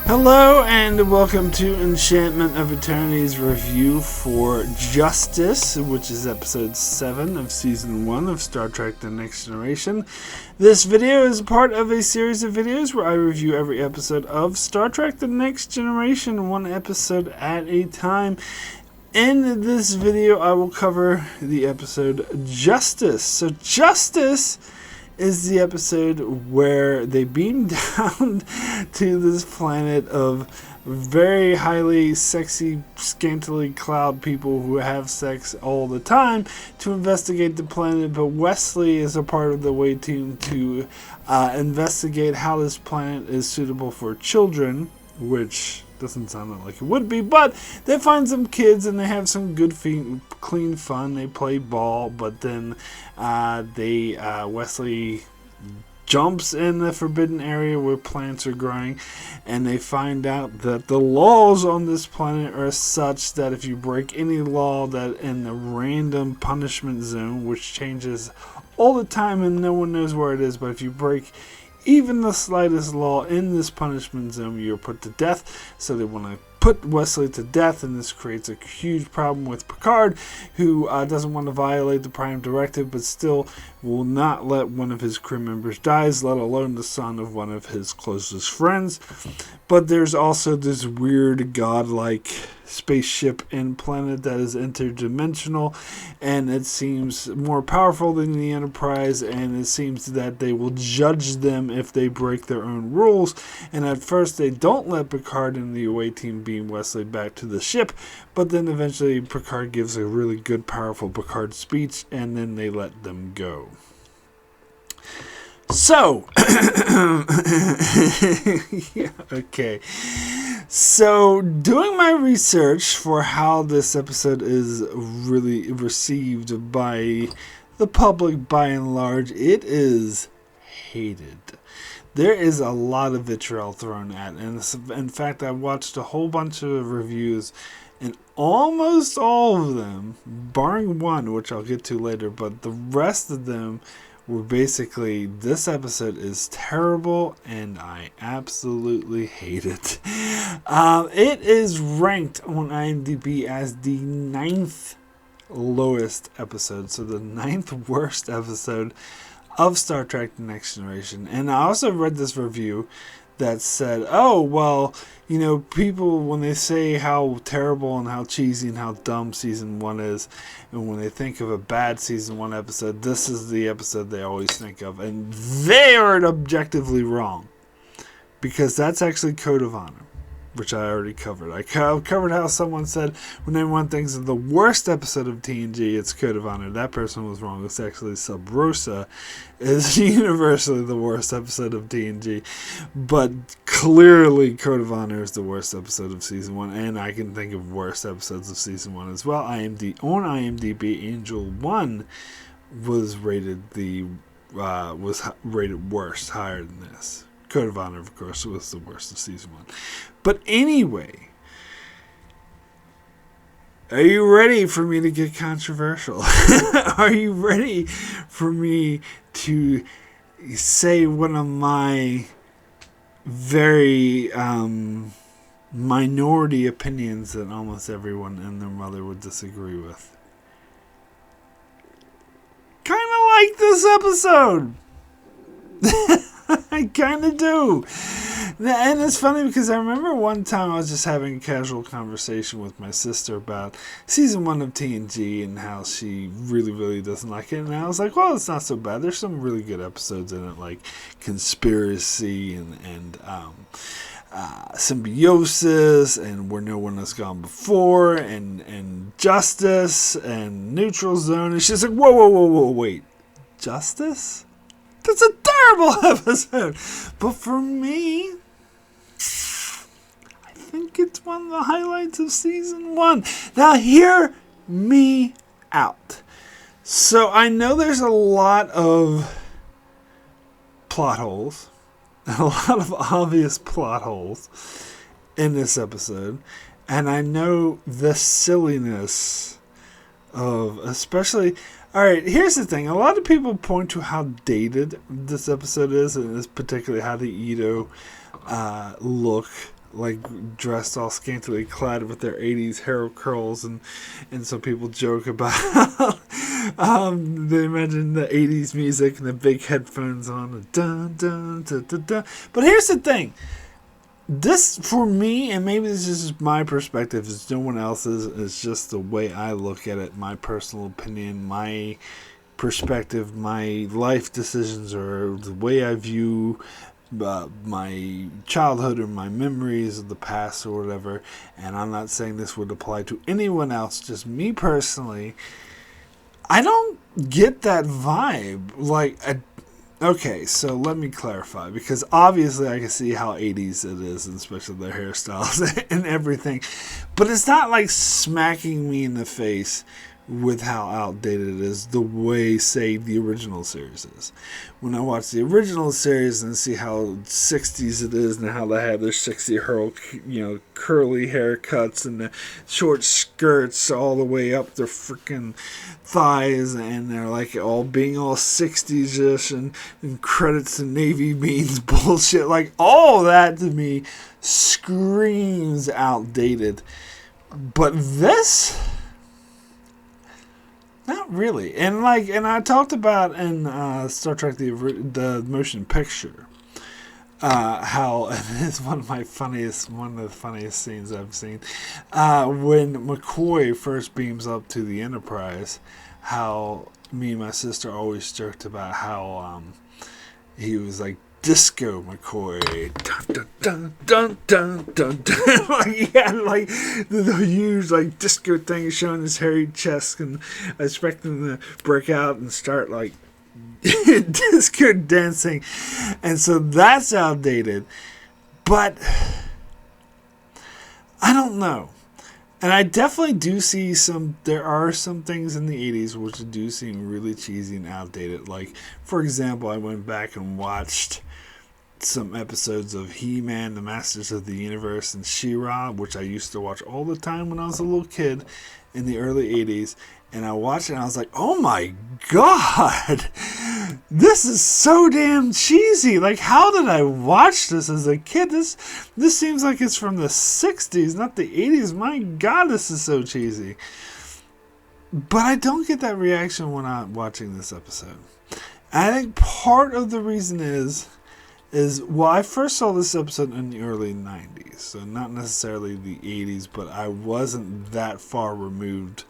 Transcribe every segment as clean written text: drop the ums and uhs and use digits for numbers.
Hello and welcome to Enchantment of Eternity's review for Justice, which is episode 7 of season 1 of Star Trek The Next Generation. This video is part of a series of videos where I review every episode of Star Trek The Next Generation, one episode at a time. In this video I will cover the episode Justice. So Justice is the episode where they beam down to this planet of very highly sexy, scantily clad people who have sex all the time to investigate the planet. But Wesley is a part of the away team to investigate how this planet is suitable for children, which doesn't sound like it would be, but they find some kids and they have some good clean fun. They play ball, but then Wesley jumps in the forbidden area where plants are growing, and they find out that the laws on this planet are such that if you break any law that in the random punishment zone, which changes all the time and no one knows where it is, but if you break even the slightest law in this punishment zone, you're put to death. So they want to put Wesley to death, and this creates a huge problem with Picard, who doesn't want to violate the Prime Directive, but still will not let one of his crew members die, let alone the son of one of his closest friends. But there's also this weird godlike spaceship and planet that is interdimensional, and it seems more powerful than the Enterprise, and it seems that they will judge them if they break their own rules. And at first they don't let Picard and the away team beam Wesley back to the ship, but then eventually Picard gives a really good powerful Picard speech, and then they let them go. So, yeah, okay. So, doing my research for how this episode is really received by the public by and large, it is hated. There is a lot of vitriol thrown at it. And in fact, I watched a whole bunch of reviews, and almost all of them, barring one, which I'll get to later, but the rest of them were basically, this episode is terrible and I absolutely hate it. It is ranked on IMDb as the 9th lowest episode, so the 9th worst episode of Star Trek The Next Generation. And I also read this review that said, oh, well, you know, people, when they say how terrible and how cheesy and how dumb season 1 is, and when they think of a bad season 1 episode, this is the episode they always think of. And they are objectively wrong, because that's actually Code of Honor, which I already covered. I covered how someone said when they want things of the worst episode of TNG, it's Code of Honor. That person was wrong. It's actually Sub Rosa is universally the worst episode of TNG. But clearly Code of Honor is the worst episode of Season 1, and I can think of worse episodes of Season 1 as well. On IMDb, Angel 1 was rated worst, higher than this. Code of Honor, of course, was the worst of Season 1. But anyway, are you ready for me to get controversial? Are you ready for me to say one of my very minority opinions that almost everyone and their mother would disagree with? Kind of like this episode. I kind of do. And it's funny because I remember one time I was just having a casual conversation with my sister about season 1 of TNG and how she really, really doesn't like it. And I was like, well, it's not so bad. There's some really good episodes in it, like Conspiracy and Symbiosis and Where No One Has Gone Before and Justice and Neutral Zone. And she's like, whoa, wait. Justice? That's a terrible episode. But for me, I think it's one of the highlights of season 1. Now, hear me out. So, I know there's a lot of plot holes, a lot of obvious plot holes in this episode. And I know the silliness of, especially... Alright, here's the thing. A lot of people point to how dated this episode is, and it's particularly how the Ito look like dressed all scantily clad with their 80s hair curls, and so people joke about they imagine the 80s music and the big headphones on, dun, dun, dun, dun, dun. But here's the thing. This, for me, and maybe this is just my perspective, it's no one else's, it's just the way I look at it, my personal opinion, my perspective, my life decisions, or the way I view my childhood or my memories of the past or whatever. And I'm not saying this would apply to anyone else, just me personally. I don't get that vibe. Like, okay, so let me clarify, because obviously I can see how 80s it is, and especially their hairstyles and everything. But it's not like smacking me in the face with how outdated it is the way, say, the original series is. When I watch the original series and see how 60s it is, and how they have their 60 curly haircuts and the short skirts all the way up their freaking thighs, and they're like all being all 60s-ish, and credits to Navy means bullshit, like all that to me screams outdated. But this, not really. And I talked about in Star Trek the motion picture how, and it's one of the funniest scenes I've seen, when McCoy first beams up to the Enterprise, how me and my sister always joked about how he was like Disco McCoy, dun dun dun dun dun dun. Like he had like the huge like disco thing showing his hairy chest, and I expect him to break out and start like disco dancing, and so that's outdated. But I don't know. And I definitely do see there are some things in the 80s which do seem really cheesy and outdated. Like, for example, I went back and watched some episodes of He-Man, the Masters of the Universe, and She-Ra, which I used to watch all the time when I was a little kid in the early 80s. And I watched it and I was like, oh my god, this is so damn cheesy. Like, how did I watch this as a kid? This seems like it's from the 60s, not the 80s. My god, this is so cheesy. But I don't get that reaction when I'm watching this episode. I think part of the reason is, well, I first saw this episode in the early 90s. So not necessarily the 80s, but I wasn't that far removed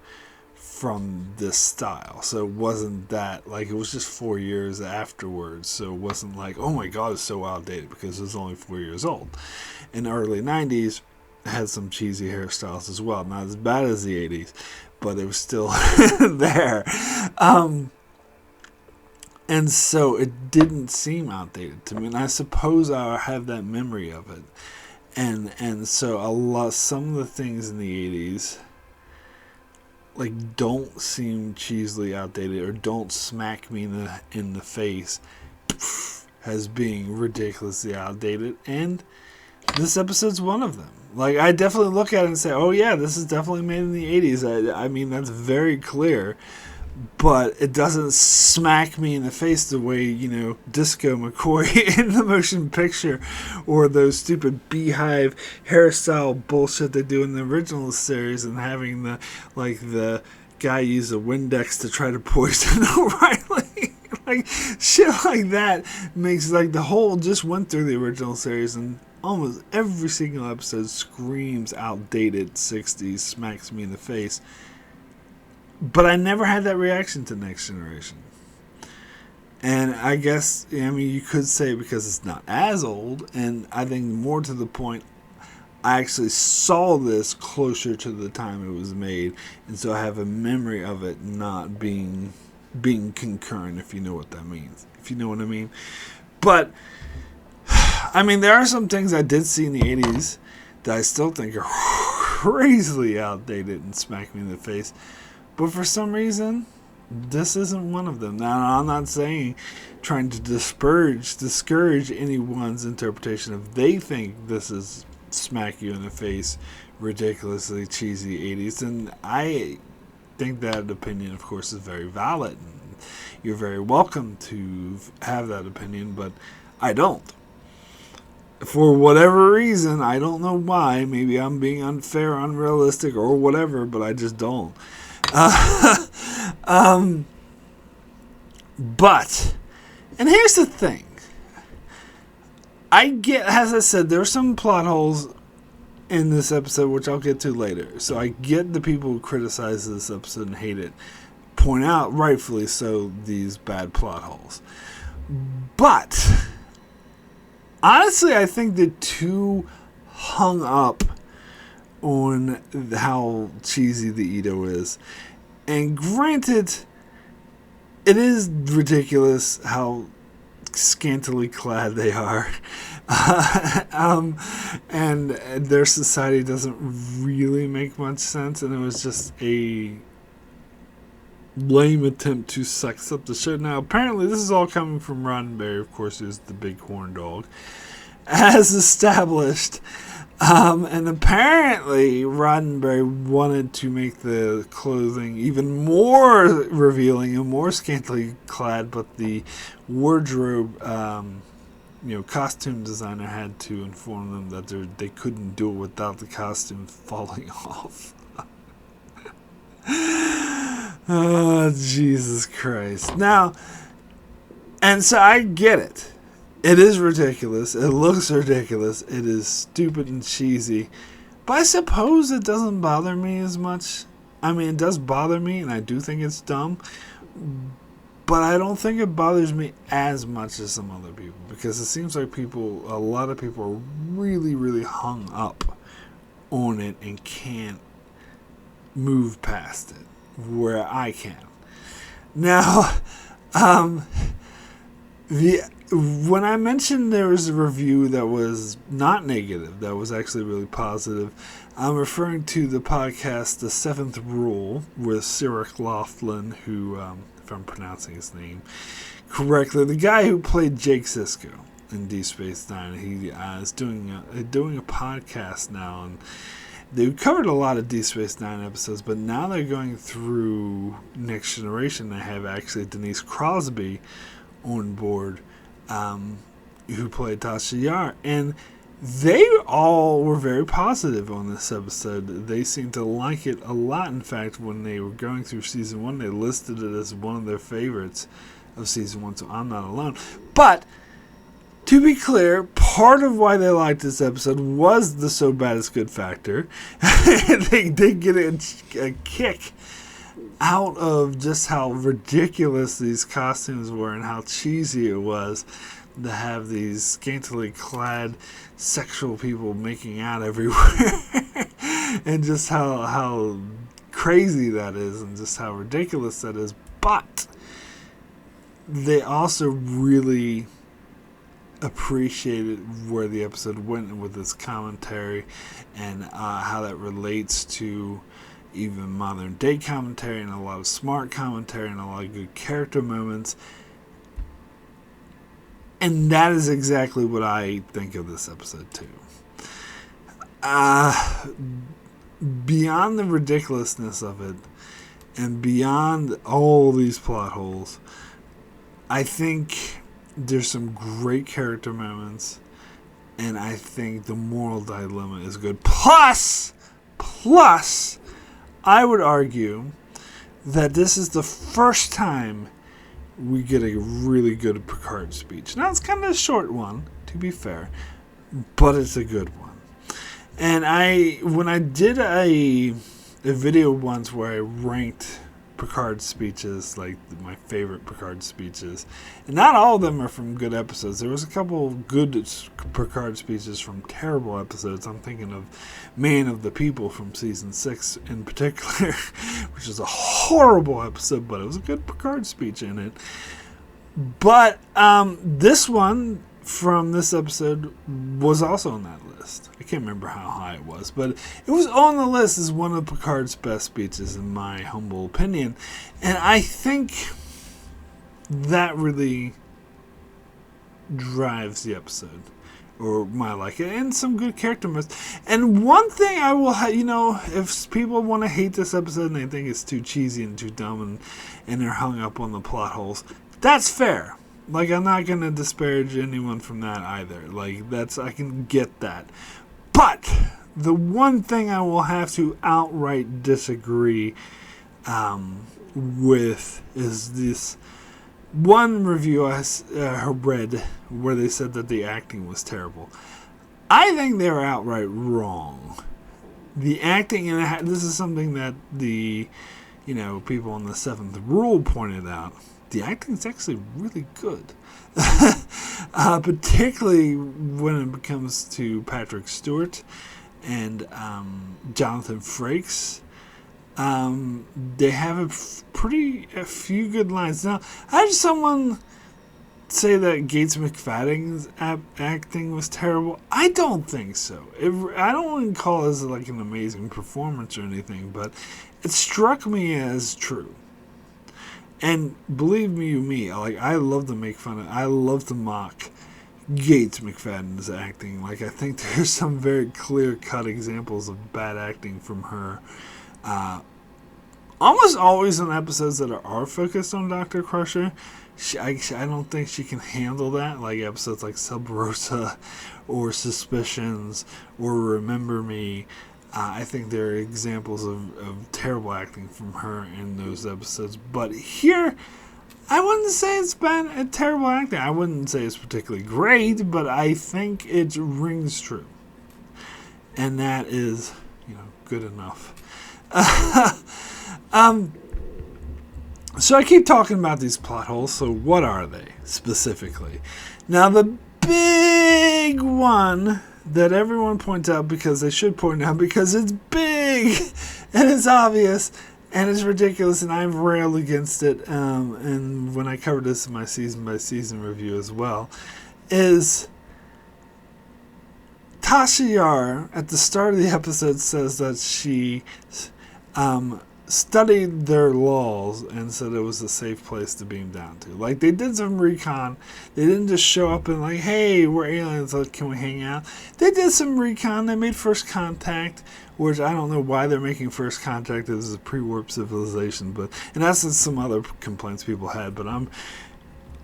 from this style, so it wasn't that, like, it was just 4 years afterwards, so it wasn't like, oh my god, it's so outdated, because it was only 4 years old. In the early 90s, it had some cheesy hairstyles as well, not as bad as the 80s, but it was still there, and so it didn't seem outdated to me, and I suppose I have that memory of it, and so some of the things in the 80s like don't seem cheesily outdated, or don't smack me in the face as being ridiculously outdated, and this episode's one of them. Like, I definitely look at it and say, oh yeah, this is definitely made in the 80s. I mean, that's very clear, but it doesn't smack me in the face the way, Disco McCoy in the motion picture, or those stupid beehive hairstyle bullshit they do in the original series, and having the guy use a Windex to try to poison O'Reilly. Like, shit like that makes, like, the whole just went through the original series, and almost every single episode screams outdated 60s, smacks me in the face. But I never had that reaction to Next Generation. And I guess, you could say because it's not as old, and I think more to the point, I actually saw this closer to the time it was made, and so I have a memory of it not being concurrent, if you know what that means. If you know what I mean. But, there are some things I did see in the 80s that I still think are crazily outdated and smack me in the face. But for some reason, this isn't one of them. Now, I'm not trying to discourage anyone's interpretation if they think this is smack you in the face, ridiculously cheesy 80s. And I think that opinion, of course, is very valid. And you're very welcome to have that opinion, but I don't. for whatever reason, I don't know why. Maybe I'm being unfair, unrealistic, or whatever, but I just don't. But, and here's the thing. I get, as I said, there's some plot holes in this episode, which I'll get to later. So I get the people who criticize this episode and hate it, point out, rightfully so, these bad plot holes. But honestly, I think they're too hung up on how cheesy the Ito is. And granted, it is ridiculous how scantily clad they are. And their society doesn't really make much sense, and it was just a lame attempt to sex up the show. Now, apparently, this is all coming from Roddenberry, of course, who's the big horn dog, as established. And apparently, Roddenberry wanted to make the clothing even more revealing and more scantily clad, but the wardrobe, costume designer had to inform them that they couldn't do it without the costume falling off. Oh, Jesus Christ. Now, and so I get it. It is ridiculous. It looks ridiculous. It is stupid and cheesy. But I suppose it doesn't bother me as much. I mean, it does bother me, and I do think it's dumb. But I don't think it bothers me as much as some other people. Because it seems like a lot of people are really, really hung up on it and can't move past it. Where I can. Now, when I mentioned there was a review that was not negative, that was actually really positive, I'm referring to the podcast The Seventh Rule with Cyril Laughlin, who, if I'm pronouncing his name correctly, the guy who played Jake Sisko in Deep Space Nine. He is doing a podcast now, and they've covered a lot of Deep Space Nine episodes, but now they're going through Next Generation. They have actually Denise Crosby on board, who played Tasha Yar, and they all were very positive on this episode. They seemed to like it a lot. In fact, when they were going through season 1, they listed it as one of their favorites of season 1, so I'm not alone. But to be clear, part of why they liked this episode was the so bad it's good factor. They did get a kick out of just how ridiculous these costumes were and how cheesy it was to have these scantily clad sexual people making out everywhere. And just how crazy that is and just how ridiculous that is. But they also really appreciated where the episode went with its commentary and how that relates to even modern day commentary and a lot of smart commentary and a lot of good character moments. And that is exactly what I think of this episode too. Beyond the ridiculousness of it and beyond all these plot holes, I think there's some great character moments, and I think the moral dilemma is good. Plus, I would argue that this is the first time we get a really good Picard speech. Now, it's kind of a short one, to be fair, but it's a good one. And when I did a video once where I ranked Picard speeches, like my favorite Picard speeches, and not all of them are from good episodes. There was a couple of good Picard speeches from terrible episodes. I'm thinking of Man of the People from season 6 in particular, which is a horrible episode, but it was a good Picard speech in it. But this one from this episode was also on that list. I can't remember how high it was, but it was on the list as one of Picard's best speeches in my humble opinion. And I think that really drives the episode, or my like it, and some good character moments. And one thing I will if people want to hate this episode and they think it's too cheesy and too dumb and they're hung up on the plot holes, that's fair. Like, I'm not going to disparage anyone from that either. Like, I can get that. But the one thing I will have to outright disagree with is this one review I read where they said that the acting was terrible. I think they were outright wrong. The acting, and this is something that the people on the Seventh Rule pointed out. The acting is actually really good, particularly when it comes to Patrick Stewart and Jonathan Frakes. They have a few good lines. Now, I had someone say that Gates McFadden's acting was terrible. I don't think so. I don't want to call this like an amazing performance or anything, but it struck me as true. And believe me, like, I love to make fun of, I love to mock Gates McFadden's acting. Like, I think there's some very clear-cut examples of bad acting from her. Almost always in episodes that are focused on Dr. Crusher. I don't think she can handle that. Like episodes like Sub Rosa or Suspicions or Remember Me. I think there are examples of terrible acting from her in those episodes. But here, I wouldn't say it's been a terrible acting. I wouldn't say it's particularly great, but I think it rings true. And that is, good enough. So I keep talking about these plot holes. So what are they specifically? Now, the big one that everyone points out, because they should point out, because it's big and it's obvious and it's ridiculous, and I've railed against it, and when I covered this in my season by season review as well, is Tasha Yar at the start of the episode says that she studied their laws and said it was a safe place to beam down to. Like, they did some recon. They didn't just show up and like, hey, we're aliens, like, can we hang out? They did some recon. They made first contact, which I don't know why they're making first contact. This is a pre-warp civilization, and that's some other complaints people had, but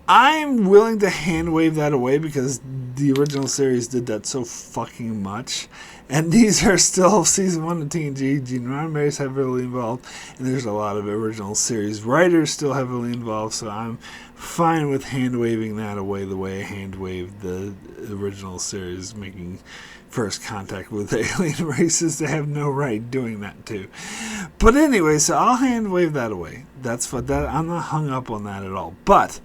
I'm willing to hand wave that away because the original series did that so fucking much. And these are still season 1 of TNG. Gene Roddenberry's heavily involved. And there's a lot of original series writers still heavily involved. So I'm fine with hand waving that away the way I hand waved the original series, making first contact with alien races. They have no right doing that too. But anyway, so I'll hand wave that away. I'm not hung up on that at all. But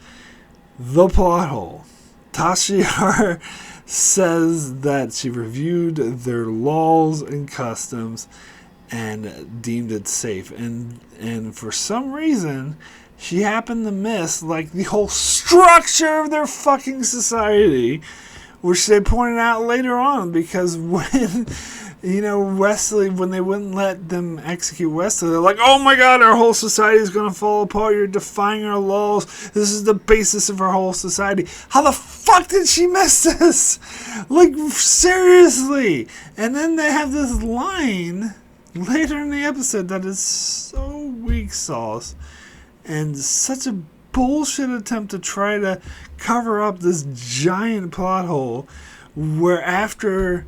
the plot hole. Tasha Yar says that she reviewed their laws and customs and deemed it safe. And for some reason, she happened to miss, like, the whole structure of their fucking society, which they pointed out later on, because when Wesley, when they wouldn't let them execute Wesley, they're like, oh my god, our whole society is going to fall apart. You're defying our laws. This is the basis of our whole society. How the fuck did she miss this? Like, seriously. And then they have this line later in the episode that is so weak sauce and such a bullshit attempt to try to cover up this giant plot hole, where after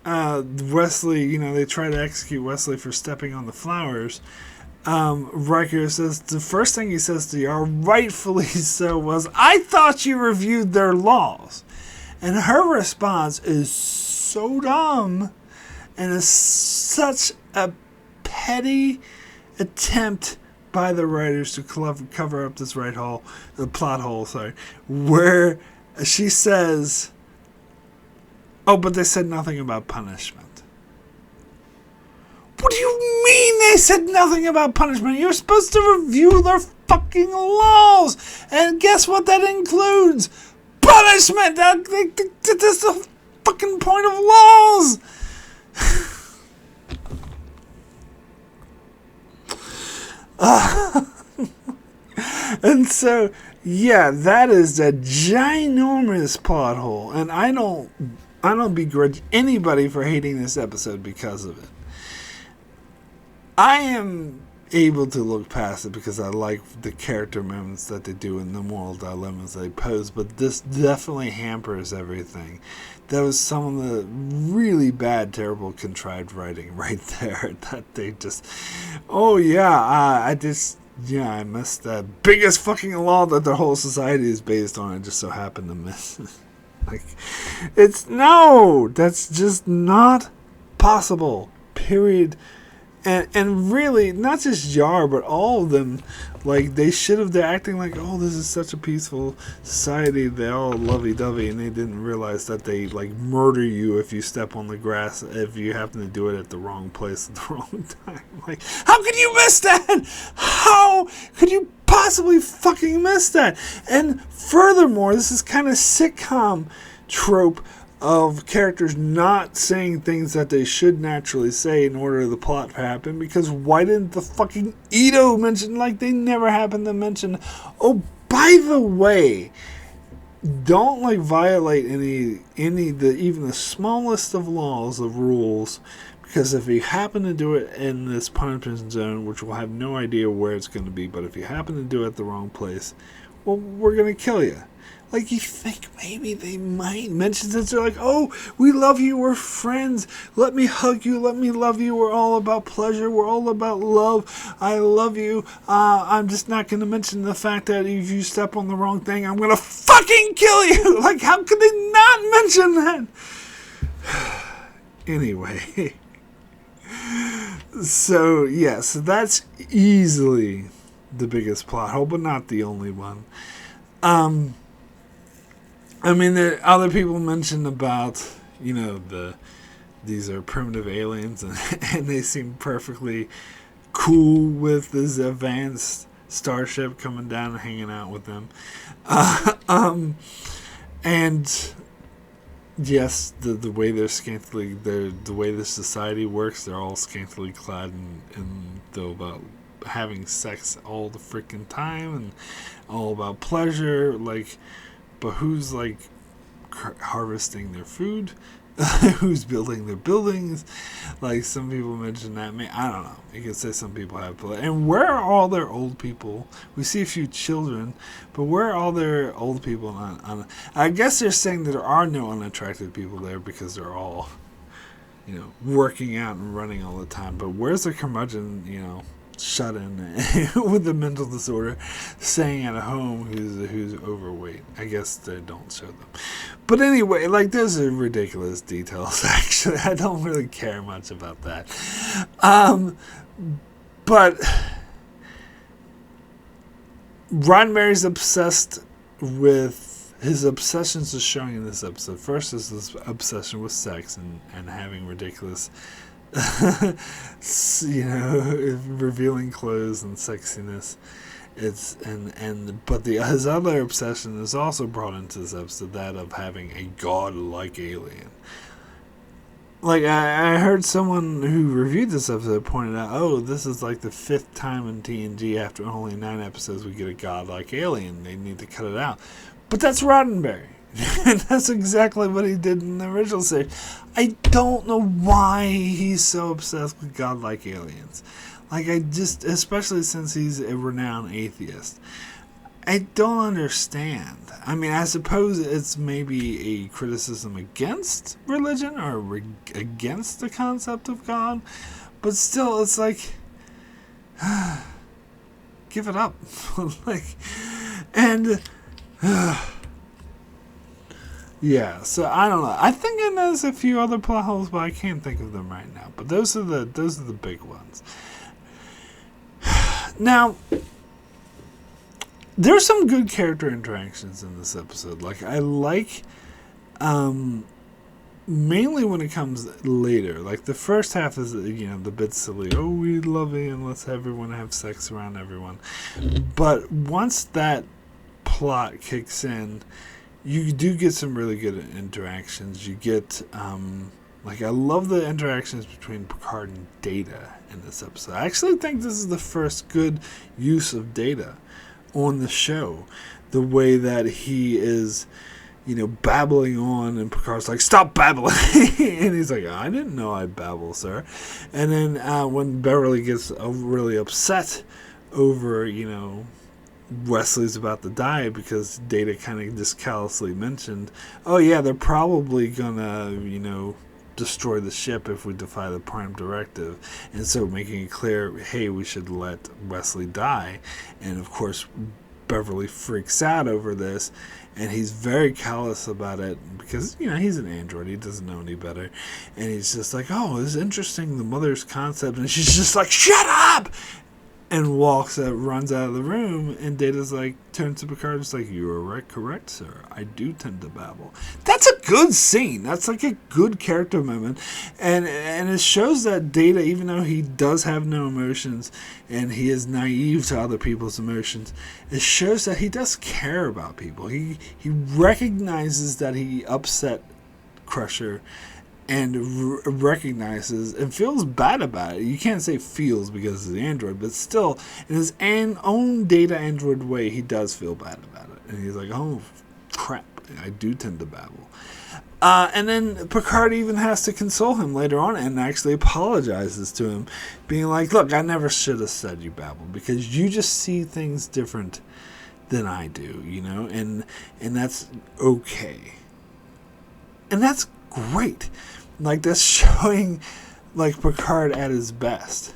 Wesley, they try to execute Wesley for stepping on the flowers. Riker says, the first thing he says to Yar, rightfully so, was, I thought you reviewed their laws. And her response is so dumb and is such a petty attempt by the writers to cover up this plot hole, where she says, oh, but they said nothing about punishment. What do you mean they said nothing about punishment? You're supposed to review their fucking laws. And guess what that includes? Punishment! That's the fucking point of laws! And so, yeah, that is a ginormous plot hole. And I don't begrudge anybody for hating this episode because of it. I am able to look past it because I like the character moments that they do and the moral dilemmas they pose, but this definitely hampers everything. That was some of the really bad, terrible, contrived writing right there. That they just, oh yeah, I missed that biggest fucking law that the whole society is based on. I just so happened to miss it. Like, that's just not possible. Period. And really, not just Yar, but all of them, like, they're acting like, oh, this is such a peaceful society, they're all lovey-dovey, and they didn't realize that they, like, murder you if you step on the grass, if you happen to do it at the wrong place at the wrong time. Like, how could you miss that? How could you possibly fucking miss that? And furthermore, this is kind of sitcom trope of characters not saying things that they should naturally say in order for the plot to happen, because why didn't the fucking Edo mention, like they never happened to mention, oh, by the way, don't like violate even the smallest of laws of rules, because if you happen to do it in this punishment zone, which we'll have no idea where it's going to be, but if you happen to do it at the wrong place, well, we're going to kill you. Like, you think maybe they might mention this. They're like, oh, we love you. We're friends. Let me hug you. Let me love you. We're all about pleasure. We're all about love. I love you. I'm just not going to mention the fact that if you step on the wrong thing, I'm going to fucking kill you. Like, how could they not mention that? Anyway. So, yes, that's easily the biggest plot hole, but not the only one. I mean, there other people mentioned about, these are primitive aliens, and they seem perfectly cool with this advanced starship coming down and hanging out with them. And yes, the way they're scantily, the way the society works, they're all scantily clad and they're about having sex all the freaking time and all about pleasure, like. But who's like harvesting their food? Who's building their buildings? Like some people mention that. I don't know. You could say some people have. And where are all their old people? We see a few children, but where are all their old people? I guess they're saying that there are no unattractive people there because they're all, working out and running all the time. But where's the curmudgeon, shut in with a mental disorder, staying at a home who's overweight? I guess they don't show them. But anyway, like, those are ridiculous details, actually. I don't really care much about that. But Roddenberry's obsessed with his obsessions is showing in this episode. First is this obsession with sex and having ridiculous revealing clothes and sexiness. But his other obsession is also brought into this episode, that of having a god-like alien. Like, I heard someone who reviewed this episode pointed out, oh, this is like the 5th time in TNG after only 9 episodes we get a god-like alien. They need to cut it out. But that's Roddenberry. And that's exactly what he did in the original series. I don't know why he's so obsessed with godlike aliens. Like, especially since he's a renowned atheist, I don't understand. I mean, I suppose it's maybe a criticism against religion or against the concept of God, but still, it's like, give it up. Yeah, so I don't know. I think there's a few other plot holes, but I can't think of them right now. But those are the big ones. Now, there's some good character interactions in this episode. Like, I like, mainly when it comes later. Like, the first half is, the bit silly. Oh, we love it and let's everyone have sex around everyone. But once that plot kicks in, you do get some really good interactions. You get, I love the interactions between Picard and Data in this episode. I actually think this is the first good use of Data on the show. The way that he is, babbling on, and Picard's like, "Stop babbling!" And he's like, "I didn't know I babble, sir." And then when Beverly gets really upset over, Wesley's about to die because Data kind of just callously mentioned, "Oh yeah, they're probably gonna, destroy the ship if we defy the Prime Directive," and so making it clear, hey, we should let Wesley die. And of course, Beverly freaks out over this, and he's very callous about it because, he's an android. He doesn't know any better. And he's just like, "Oh, it's interesting, the mother's concept." And she's just like, "Shut up!" And runs out of the room. And Data's like, turns to Picard, just like, "You are right, correct, sir. I do tend to babble." That's a good scene. That's like a good character moment. And it shows that Data, even though he does have no emotions and he is naive to other people's emotions, it shows that he does care about people. He recognizes that he upset Crusher, and recognizes and feels bad about it. You can't say feels because it's the android, but still, in his own Data android way, he does feel bad about it. And he's like, "Oh, crap, I do tend to babble." And then Picard even has to console him later on and actually apologizes to him, being like, "Look, I never should have said you babble because you just see things different than I do, and that's okay." And that's great. Like, that's showing, like, Picard at his best.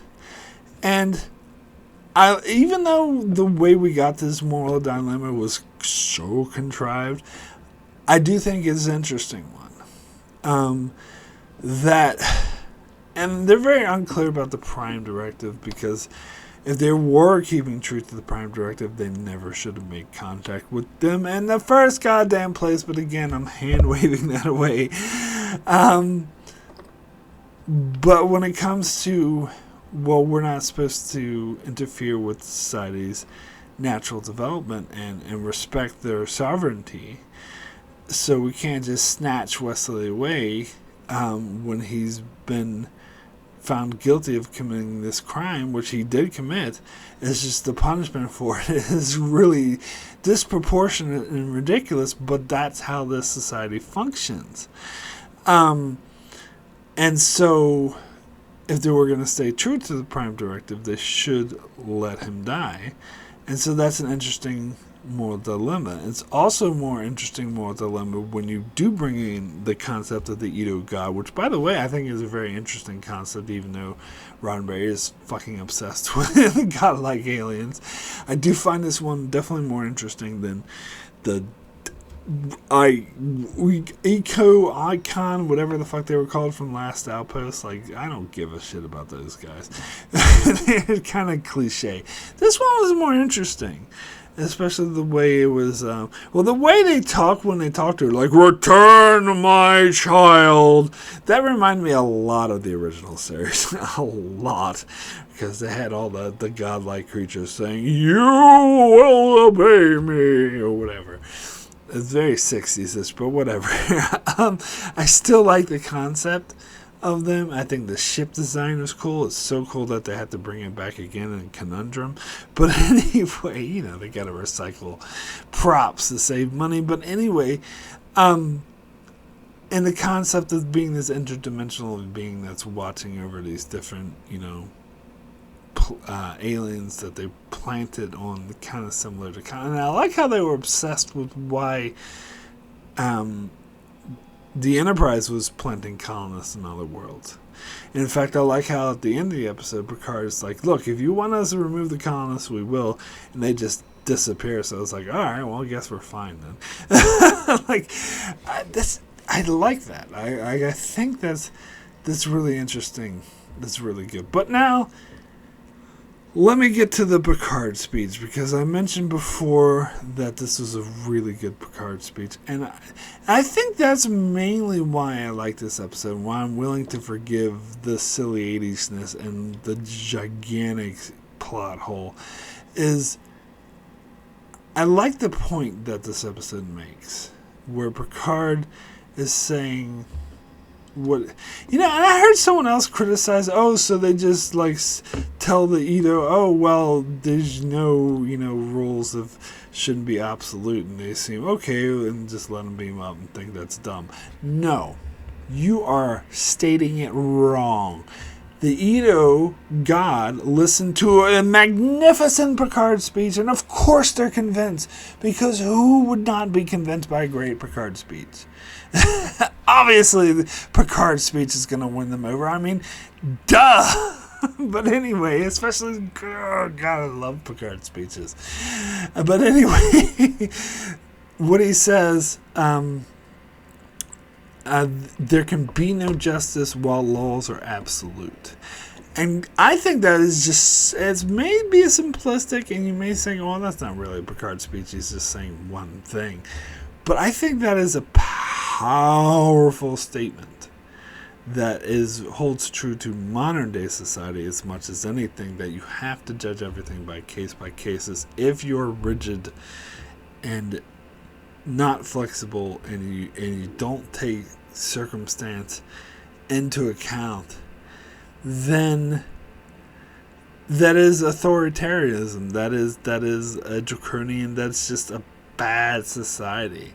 And even though the way we got this moral dilemma was so contrived, I do think it's an interesting one. And they're very unclear about the Prime Directive, because if they were keeping true to the Prime Directive, they never should have made contact with them in the first goddamn place. But again, I'm hand-waving that away. But when it comes to, well, we're not supposed to interfere with society's natural development and respect their sovereignty, so we can't just snatch Wesley away when he's been found guilty of committing this crime, which he did commit. It's just the punishment for it is really disproportionate and ridiculous, but that's how this society functions. And so, if they were going to stay true to the Prime Directive, they should let him die. And so that's an interesting moral dilemma. It's also a more interesting moral dilemma when you do bring in the concept of the Edo God, which, by the way, I think is a very interesting concept, even though Roddenberry is fucking obsessed with godlike aliens. I do find this one definitely more interesting than the Eco Icon, whatever the fuck they were called from Last Outpost. Like, I don't give a shit about those guys. They're kind of cliche. This one was more interesting, especially the way it was. The way they talk when they talk to her, like, "Return, my child." That reminded me a lot of the original series, a lot, because they had all the godlike creatures saying, "You will obey me," or whatever. It's very 60s-ish, but whatever. I still like the concept of them. I think the ship design was cool. It's so cool that they had to bring it back again in Conundrum. But anyway, they got to recycle props to save money. But anyway, and the concept of being this interdimensional being that's watching over these different, aliens that they planted on, kind of similar to. And I like how they were obsessed with why the Enterprise was planting colonists in other worlds. And in fact, I like how at the end of the episode, Picard's like, "Look, if you want us to remove the colonists, we will," and they just disappear. So I was like, all right, well, I guess we're fine then. I like that. I think that's really interesting. That's really good. But now, let me get to the Picard speech, because I mentioned before that this was a really good Picard speech. And I think that's mainly why I like this episode, why I'm willing to forgive the silly 80s-ness and the gigantic plot hole, is I like the point that this episode makes, where Picard is saying, what, and I heard someone else criticize, so they just tell the Edo, there's no, rules of shouldn't be absolute, and they seem okay, and just let them beam up and think that's dumb. No, you are stating it wrong. The Edo God listened to a magnificent Picard speech, and of course they're convinced, because who would not be convinced by a great Picard speech? Obviously, the Picard speech is going to win them over. I mean, duh! But anyway, especially, God, I love Picard speeches. But anyway, what he says, there can be no justice while laws are absolute. And I think that is just, it's maybe simplistic, and you may say, that's not really a Picard speech, he's just saying one thing. But I think that is a powerful statement that holds true to modern day society as much as anything, that you have to judge everything by cases. If you're rigid and not flexible, and you don't take circumstance into account, then that is authoritarianism. That is a draconian. That's just a bad society.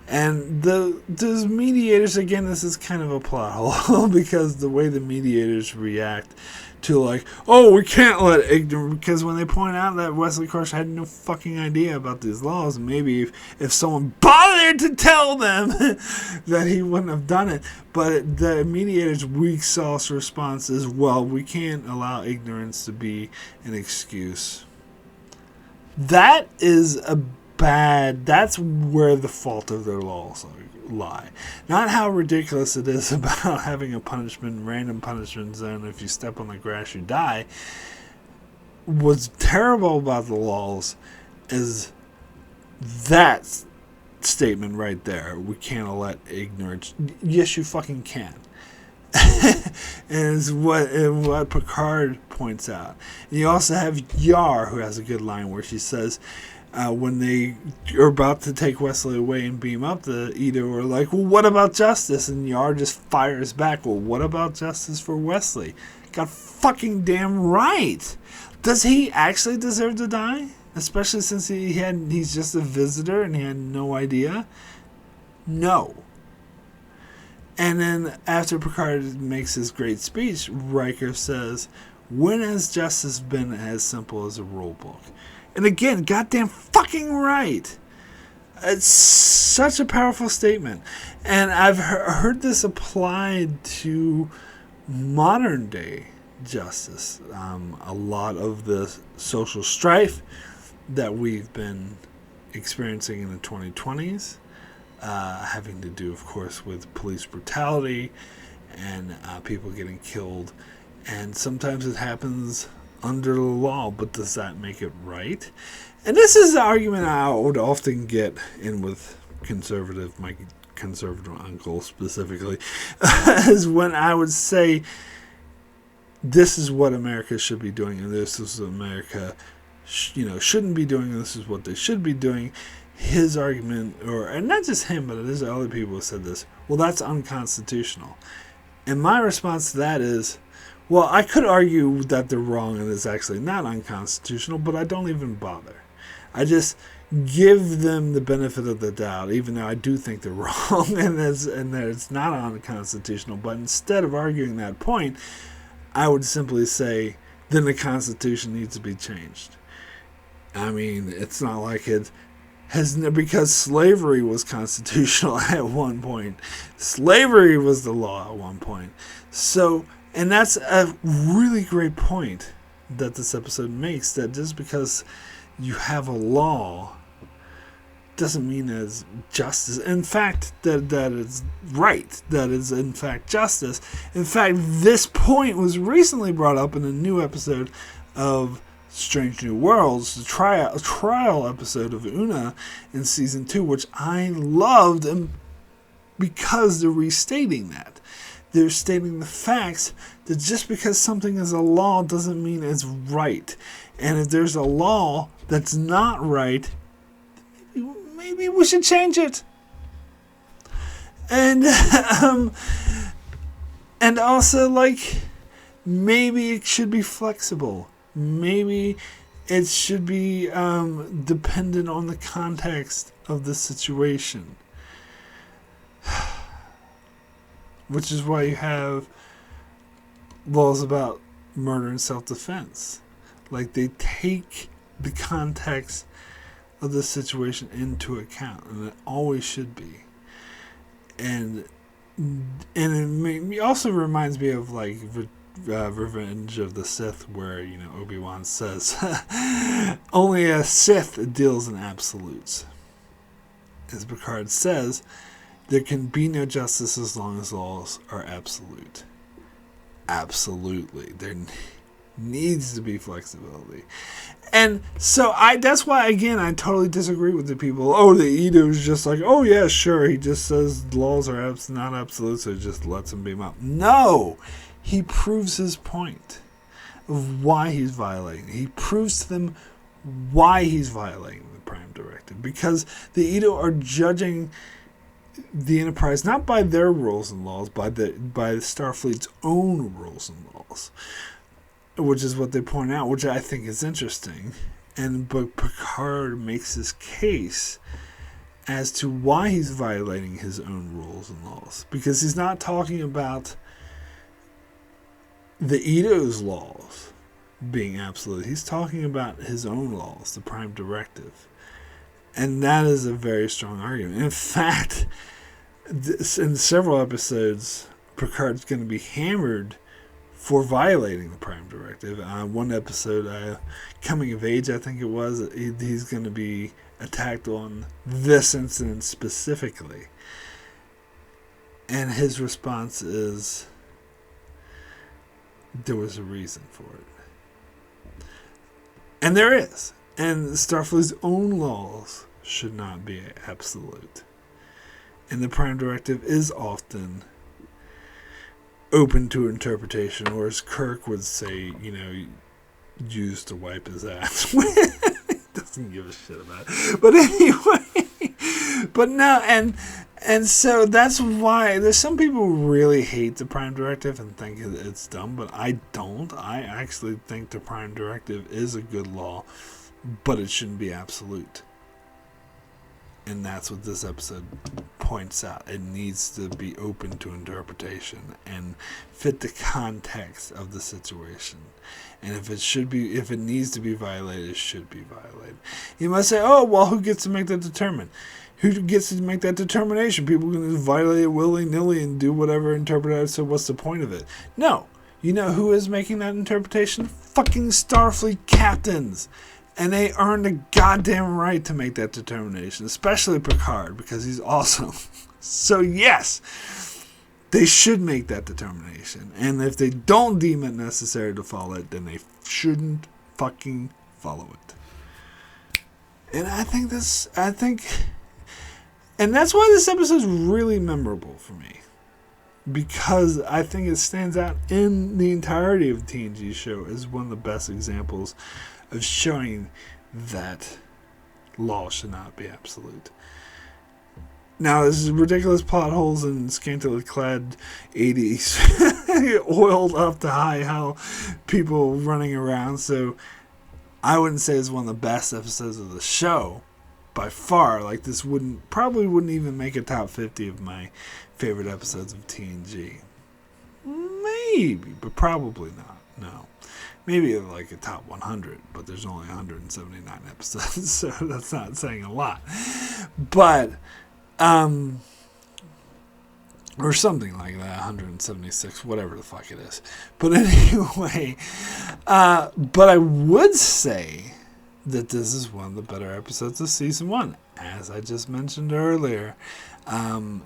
And those mediators, again, this is kind of a plot hole because the way the mediators react to we can't let ignorant, because when they point out that Wesley Crusher had no fucking idea about these laws, maybe if someone bothered to tell them that he wouldn't have done it. But the mediator's weak sauce response is, we can't allow ignorance to be an excuse. That is that's where the fault of their laws lie. Not how ridiculous it is about having a random punishment zone. If you step on the grass, you die. What's terrible about the laws is that statement right there. We can't let ignorance. Yes, you fucking can. Is what Picard points out. And you also have Yar, who has a good line where she says, when they are about to take Wesley away and beam up, the Edo are like, what about justice? And Yar just fires back, what about justice for Wesley? God fucking damn right. Does he actually deserve to die? Especially since he's just a visitor and he had no idea? No. And then after Picard makes his great speech, Riker says, when has justice been as simple as a rule book? And again, goddamn fucking right. It's such a powerful statement. And I've heard this applied to modern day justice. A lot of the social strife that we've been experiencing in the 2020s, having to do, of course, with police brutality and people getting killed. And sometimes it happens under the law, but does that make it right? And this is the argument I would often get in with my conservative uncle specifically, is when I would say, this is what America should be doing, and this is what America shouldn't be doing, and this is what they should be doing. His argument, and not just him, but there's other people who said this, that's unconstitutional. And my response to that is, I could argue that they're wrong and it's actually not unconstitutional, but I don't even bother. I just give them the benefit of the doubt, even though I do think they're wrong and that it's not unconstitutional. But instead of arguing that point, I would simply say, then the Constitution needs to be changed. I mean, it's not like it because slavery was constitutional at one point. Slavery was the law at one point. And that's a really great point that this episode makes, that just because you have a law doesn't mean it's justice. In fact, that is right. That is, in fact, justice. In fact, this point was recently brought up in a new episode of Strange New Worlds, the trial episode of Una in Season 2, which I loved, and because they're restating that. They're stating the facts that just because something is a law doesn't mean it's right. And if there's a law that's not right, maybe we should change it. And And also, like, maybe it should be flexible. Maybe it should be dependent on the context of the situation. Which is why you have laws about murder and self-defense. Like, they take the context of the situation into account, and it always should be. And it also reminds me of, like, Revenge of the Sith, where, you know, Obi-Wan says only a Sith deals in absolutes. As Picard says, there can be no justice as long as laws are absolute. Absolutely. There needs to be flexibility. And so that's why, again, I totally disagree with the people. Oh, the Ito's just like, oh yeah, sure, he just says laws are not absolute, so it just lets him beat him up. No! He proves his point of why he's violating. He proves to them why he's violating the Prime Directive. Because the Ito are judging the Enterprise not by their rules and laws, by the Starfleet's own rules and laws, which is what they point out, which I think is interesting. But Picard makes his case as to why he's violating his own rules and laws, because he's not talking about the Ito's laws being absolute. He's talking about his own laws, the Prime Directive. And that is a very strong argument. In fact, in several episodes, Picard's going to be hammered for violating the Prime Directive. One episode, Coming of Age, I think it was, he's going to be attacked on this incident specifically. And his response is, there was a reason for it. And there is. And Starfleet's own laws should not be absolute. And the Prime Directive is often open to interpretation, or as Kirk would say, you know, used to wipe his ass. He doesn't give a shit about it. But anyway, but no, and so that's why there's some people who really hate the Prime Directive and think it's dumb, but I don't. I actually think the Prime Directive is a good law, but it shouldn't be absolute. And that's what this episode points out. It needs to be open to interpretation and fit the context of the situation. And if it needs to be violated, it should be violated. You must say, oh, well, who gets to make that determination? Who gets to make that determination? People are going to violate it willy-nilly and do whatever, interpret it, so what's the point of it? No. You know who is making that interpretation? Fucking Starfleet captains. And they earned the goddamn right to make that determination, especially Picard, because he's awesome. So yes, they should make that determination. And if they don't deem it necessary to follow it, then they shouldn't fucking follow it. And and that's why this episode is really memorable for me. Because I think it stands out in the entirety of the TNG show as one of the best examples of showing that law should not be absolute. Now, there's ridiculous plot holes and scantily clad 80s, oiled up to high hell people running around, so I wouldn't say it's one of the best episodes of the show, by far. Like, this probably wouldn't even make a top 50 of my favorite episodes of TNG. Maybe, but probably not, no. Maybe like a top 100, but there's only 179 episodes, so that's not saying a lot. But, or something like that, 176, whatever the fuck it is. But anyway, but I would say that this is one of the better episodes of Season 1, as I just mentioned earlier. And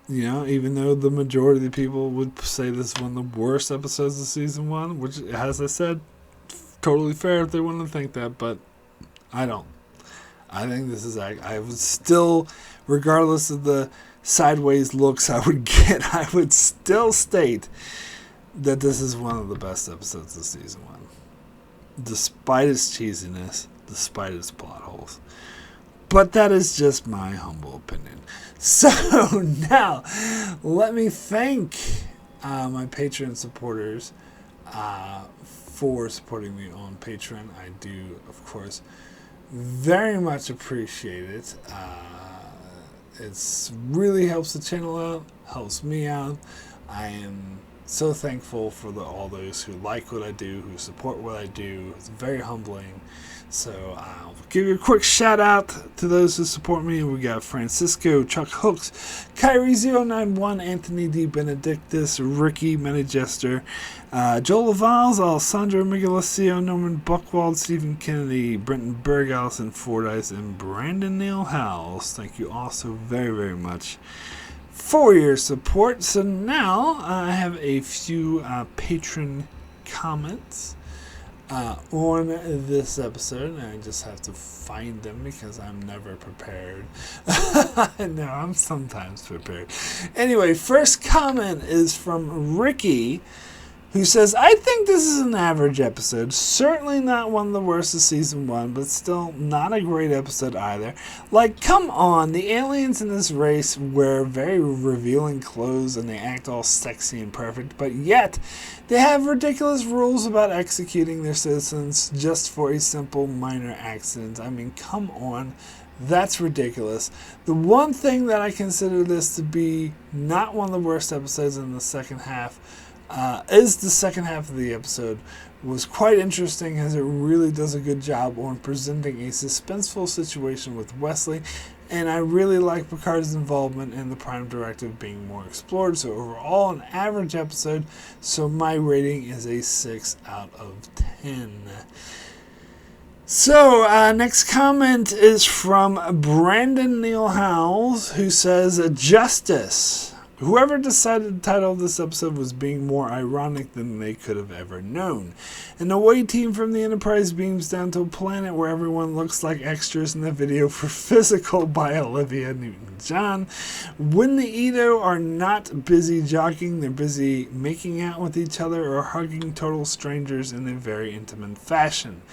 you know, even though the majority of the people would say this is one of the worst episodes of Season 1, which, as I said, totally fair if they want to think that, but I don't. I think this is, I would still, regardless of the sideways looks I would get, I would still state that this is one of the best episodes of Season 1. Despite its cheesiness, despite its plot holes. But that is just my humble opinion. So now, let me thank my Patreon supporters for supporting me on Patreon. I do, of course, very much appreciate it. It really helps the channel out, helps me out. I am so thankful for all those who like what I do, who support what I do. It's very humbling. So I'll give you a quick shout out to those who support me. We got Francisco, Chuck Hooks, Kyrie091, Anthony D. Benedictus, Ricky Menijester, Joel Lavals, Alessandro Miguelesio, Norman Buckwald, Stephen Kennedy, Brenton Berg, Allison Fordyce, and Brandon Neal Howells. Thank you all so very, very much for your support. So now I have a few patron comments on this episode, and I just have to find them because I'm never prepared. No, I'm sometimes prepared. Anyway, first comment is from Ricky, who says, I think this is an average episode. Certainly not one of the worst of season 1, but still not a great episode either. Like, come on, the aliens in this race wear very revealing clothes and they act all sexy and perfect, but yet they have ridiculous rules about executing their citizens just for a simple minor accident. I mean, come on. That's ridiculous. The one thing that I consider this to be not one of the worst episodes in the second half is the second half of the episode was quite interesting, as it really does a good job on presenting a suspenseful situation with Wesley, and I really like Picard's involvement in the Prime Directive being more explored. So overall, an average episode, so my rating is a 6 out of 10. So, next comment is from Brandon Neal Howells, who says, Justice. Whoever decided the title of this episode was being more ironic than they could have ever known. An away team from the Enterprise beams down to a planet where everyone looks like extras in the video for Physical by Olivia Newton-John. When the Edo are not busy jogging, they're busy making out with each other or hugging total strangers in a very intimate fashion.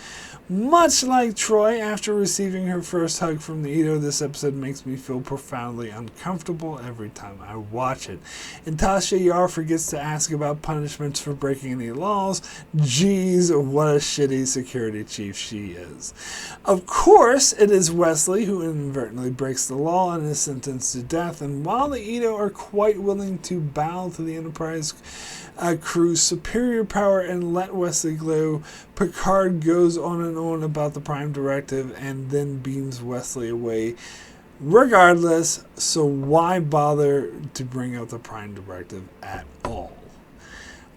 Much like Troy, after receiving her first hug from the Edo, this episode makes me feel profoundly uncomfortable every time I watch it. And Tasha Yar forgets to ask about punishments for breaking any laws. Geez, what a shitty security chief she is. Of course, it is Wesley who inadvertently breaks the law and is sentenced to death, and while the Edo are quite willing to bow to the Enterprise crew's superior power and let Wesley go, Picard goes on and on about the Prime Directive and then beams Wesley away regardless. So why bother to bring up the Prime Directive at all?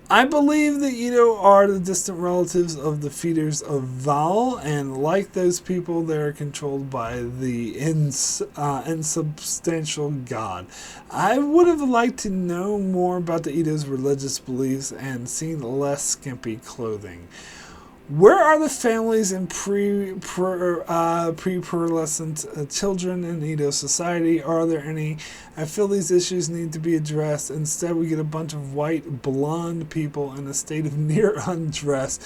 I believe the Edo are the distant relatives of the feeders of Val, and like those people, they are controlled by the insubstantial God. I would have liked to know more about the Edo's religious beliefs and seen less skimpy clothing. Where are the families and pre-pearlescent children in Edo society? Are there any? I feel these issues need to be addressed. Instead, we get a bunch of white, blonde people in a state of near undress.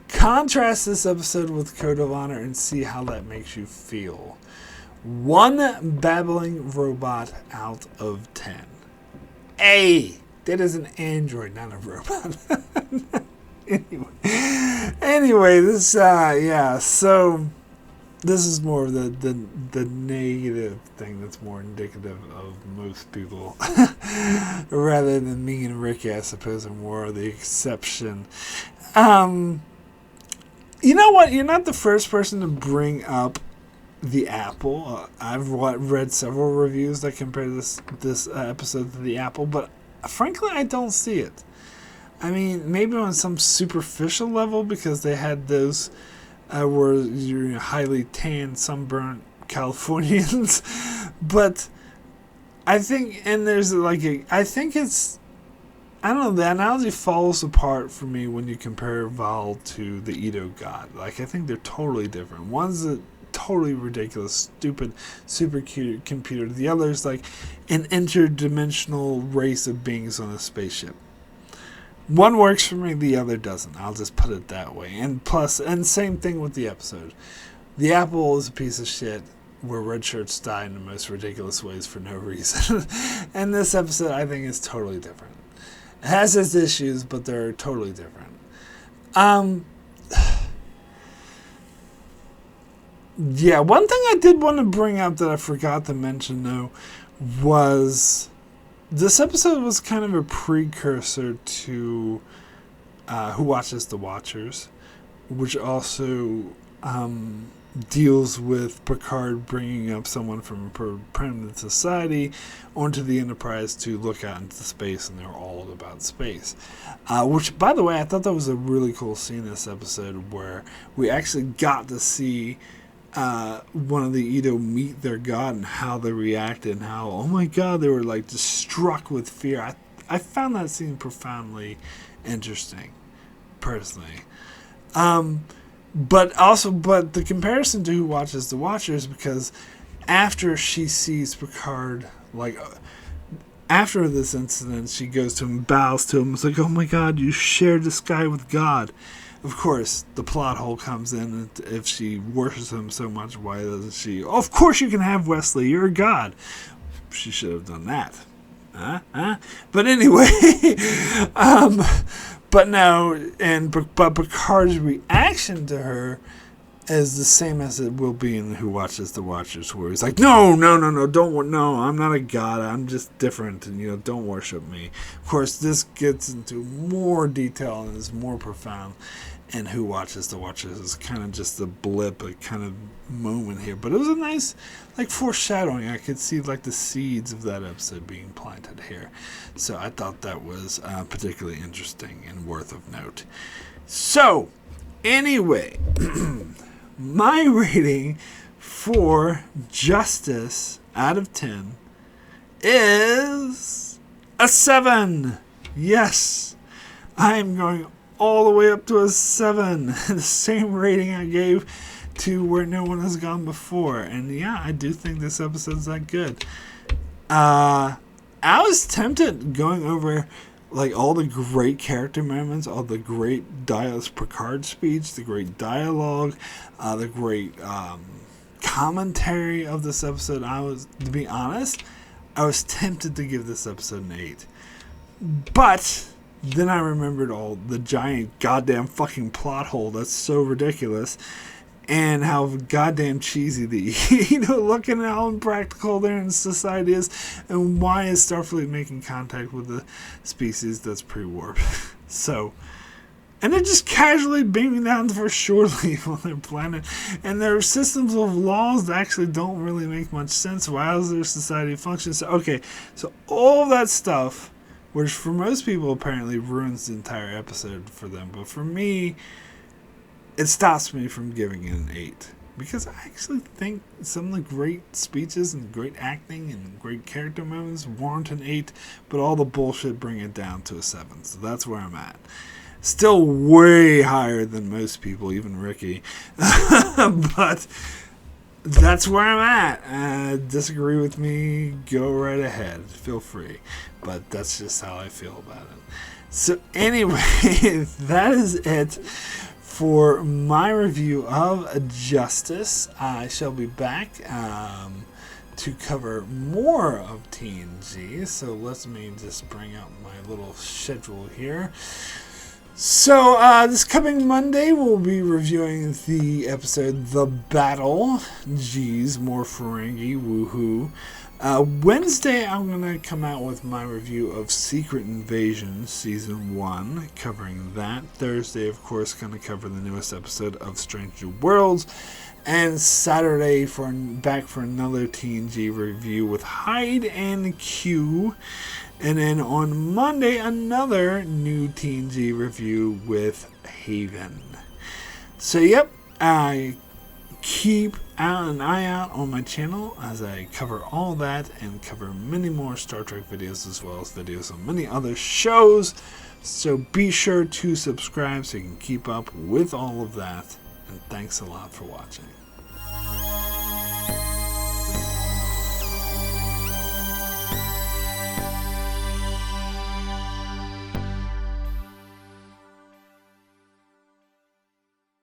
Contrast this episode with Code of Honor and see how that makes you feel. 1 babbling robot out of 10. A. That is an android, not a robot. Anyway, this so this is more of the negative thing that's more indicative of most people rather than me and Ricky, I suppose, are more of the exception. You know what? You're not the first person to bring up the Apple. I've read several reviews that compare this episode to the Apple, but frankly, I don't see it. I mean, maybe on some superficial level, because they had those were highly tan, sunburnt Californians. But I think, and there's I think it's, I don't know, the analogy falls apart for me when you compare Val to the Edo God. Like, I think they're totally different. One's a totally ridiculous, stupid, super cute computer. The other's like an interdimensional race of beings on a spaceship. One works for me, the other doesn't. I'll just put it that way. And plus, and same thing with the episode. The Apple is a piece of shit. where red shirts die in the most ridiculous ways for no reason. And this episode, I think, is totally different. It has its issues, but they're totally different. Yeah, one thing I did want to bring up that I forgot to mention, though, was this episode was kind of a precursor to Who Watches the Watchers, which also deals with Picard bringing up someone from a primitive society onto the Enterprise to look out into space, and they're all about space. Which, by the way, I thought that was a really cool scene in this episode where we actually got to see one of the Edo meet their god and how they reacted and how, oh my god, they were like just struck with fear. I found that scene profoundly interesting, personally. But the comparison to Who Watches the Watchers, because after she sees Picard, like, after this incident, she goes to him, bows to him, it's like, oh my god, you shared the sky with God. Of course, the plot hole comes in, and if she worships him so much, why doesn't she? Oh, of course you can have Wesley, you're a god. She should have done that. But anyway, but no, but Picard's reaction to her is the same as it will be in Who Watches the Watchers, where he's like, no, I'm not a god, I'm just different, and don't worship me. Of course, this gets into more detail and is more profound, and Who Watches the Watchers is kind of just a blip, a kind of moment here, but it was a nice, like, foreshadowing. I could see, like, the seeds of that episode being planted here, so I thought that was particularly interesting and worth of note. So, anyway, my rating for Justice out of 10 is a 7. Yes, I am going all the way up to a 7. The same rating I gave to Where No One Has Gone Before. And yeah, I do think this episode's that good. I was tempted going over like all the great character moments, all the great Picard speech, the great dialogue, the great commentary of this episode. To be honest, I was tempted to give this episode an 8. But then I remembered all the giant goddamn fucking plot hole that's so ridiculous, and how goddamn cheesy looking at how impractical their society is, and why is Starfleet making contact with the species that's pre-warp. So, and they're just casually beaming down for shore leave on their planet, and their systems of laws that actually don't really make much sense. Why does their society function? So all of that stuff, which for most people apparently ruins the entire episode for them, but for me, it stops me from giving it an 8. Because I actually think some of the great speeches and great acting and great character moments warrant an 8, but all the bullshit bring it down to a 7. So that's where I'm at. Still way higher than most people, even Ricky. But that's where I'm at. Disagree with me, go right ahead. Feel free. But that's just how I feel about it. So anyway, that is it for my review of Justice. I shall be back to cover more of TNG. So let me just bring up my little schedule here. So, this coming Monday, we'll be reviewing the episode The Battle. Geez, more Ferengi, woohoo. Wednesday, I'm going to come out with my review of Secret Invasion Season 1, covering that. Thursday, of course, going to cover the newest episode of Strange New Worlds. And Saturday, back for another TNG review with Hyde and Q. And then on Monday, another new TNG review with Haven. So, yep, I keep an eye out on my channel as I cover all that and cover many more Star Trek videos as well as videos on many other shows. So be sure to subscribe so you can keep up with all of that. And thanks a lot for watching.